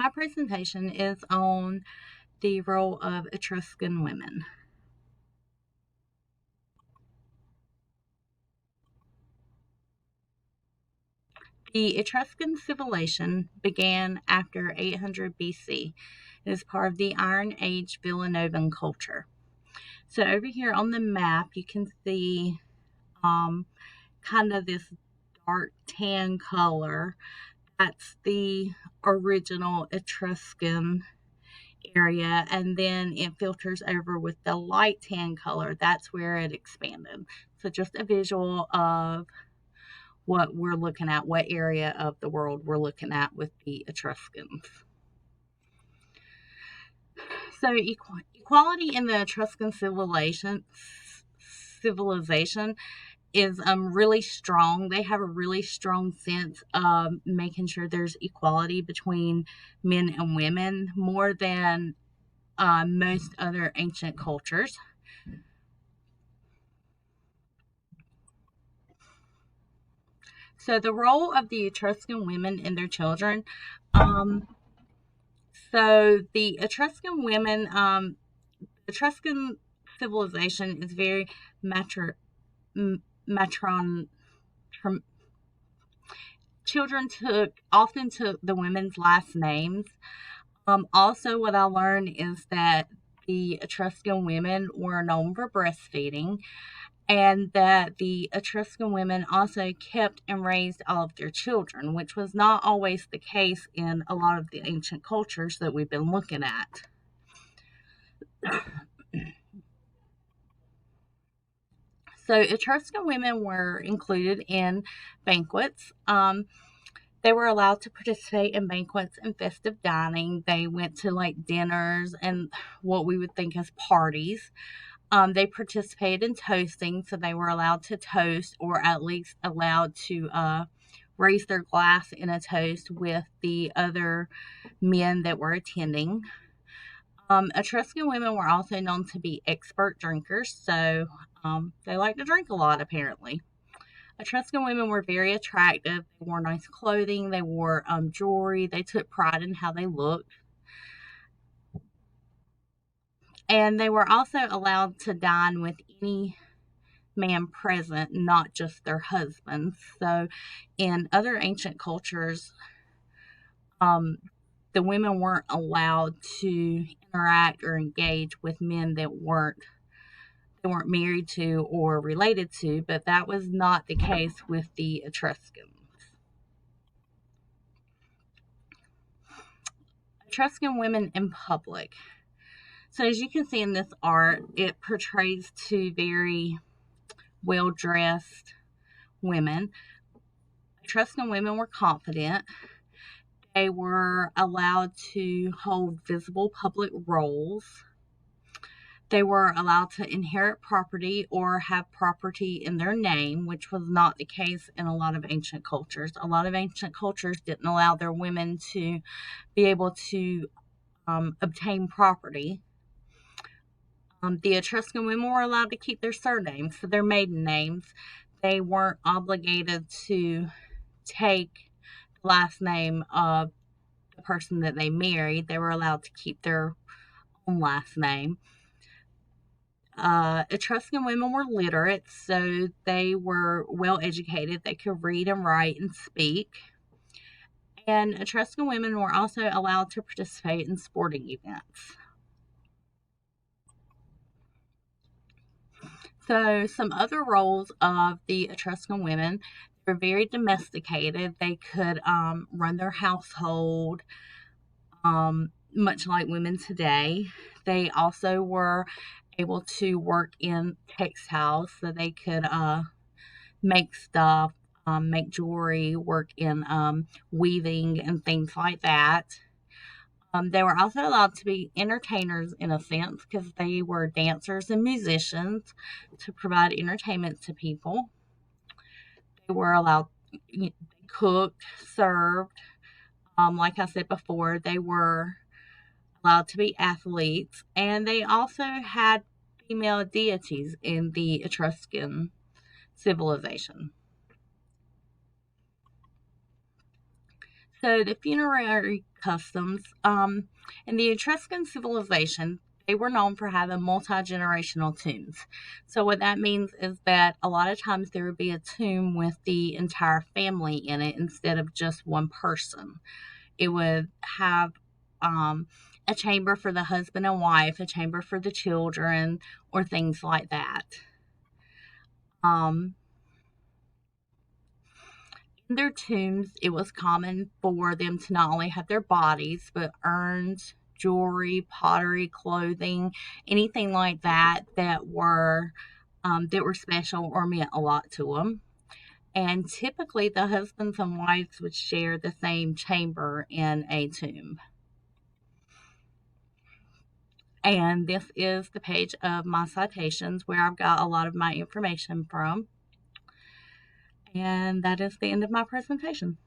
My presentation is on the role of Etruscan women. The Etruscan civilization began after 800 BC. It is part of the Iron Age Villanovan culture. So over here on the map, you can see kind of this dark tan color. That's the original Etruscan area, and then it filters over with the light tan color. That's where it expanded. So just a visual of what we're looking at, what area of the world we're looking at with the Etruscans. So equality in the Etruscan civilization is really strong. They have a really strong sense of making sure there's equality between men and women, more than most other ancient cultures. So the role of the Etruscan women and their children. So the Etruscan women, Etruscan civilization is very matron. Children often took the women's last names. Also, what I learned is that the Etruscan women were known for breastfeeding, and that the Etruscan women also kept and raised all of their children, which was not always the case in a lot of the ancient cultures that we've been looking at. So Etruscan women were included in banquets. They were allowed to participate in banquets and festive dining. They went to like dinners and what we would think as parties. They participated in toasting, so they were allowed to toast, or at least allowed to raise their glass in a toast with the other men that were attending. Etruscan women were also known to be expert drinkers, so they like to drink a lot, apparently. Etruscan women were very attractive. They wore nice clothing. They wore jewelry. They took pride in how they looked. And they were also allowed to dine with any man present, not just their husbands. So in other ancient cultures, the women weren't allowed to interact or engage with men that they weren't married to or related to, but that was not the case with the Etruscans. Etruscan women in public. So as you can see in this art, it portrays two very well-dressed women. Etruscan women were confident. They were allowed to hold visible public roles. They were allowed to inherit property or have property in their name, which was not the case in a lot of ancient cultures. A lot of ancient cultures didn't allow their women to be able to obtain property. The Etruscan women were allowed to keep their surnames, so their maiden names. They weren't obligated to take the last name of the person that they married. They were allowed to keep their own last name. Etruscan women were literate, so they were well educated. They could read and write and speak. And Etruscan women were also allowed to participate in sporting events. So some other roles of the Etruscan women were very domesticated. They could run their household, much like women today. They also were able to work in textiles, so they could make stuff, make jewelry, work in weaving and things like that. They were also allowed to be entertainers in a sense, because they were dancers and musicians to provide entertainment to people. They were allowed, they cooked, served. Like I said before, they were allowed to be athletes, and they also had female deities in the Etruscan civilization. So the funerary customs, in the Etruscan civilization, they were known for having multi-generational tombs. So what that means is that a lot of times there would be a tomb with the entire family in it instead of just one person. It would have a chamber for the husband and wife, a chamber for the children, or things like that. Um, in their tombs, it was common for them to not only have their bodies, but urns, jewelry, pottery, clothing, anything like that that were special or meant a lot to them. And typically, the husbands and wives would share the same chamber in a tomb. And this is the page of my citations where I've got a lot of my information from. And that is the end of my presentation.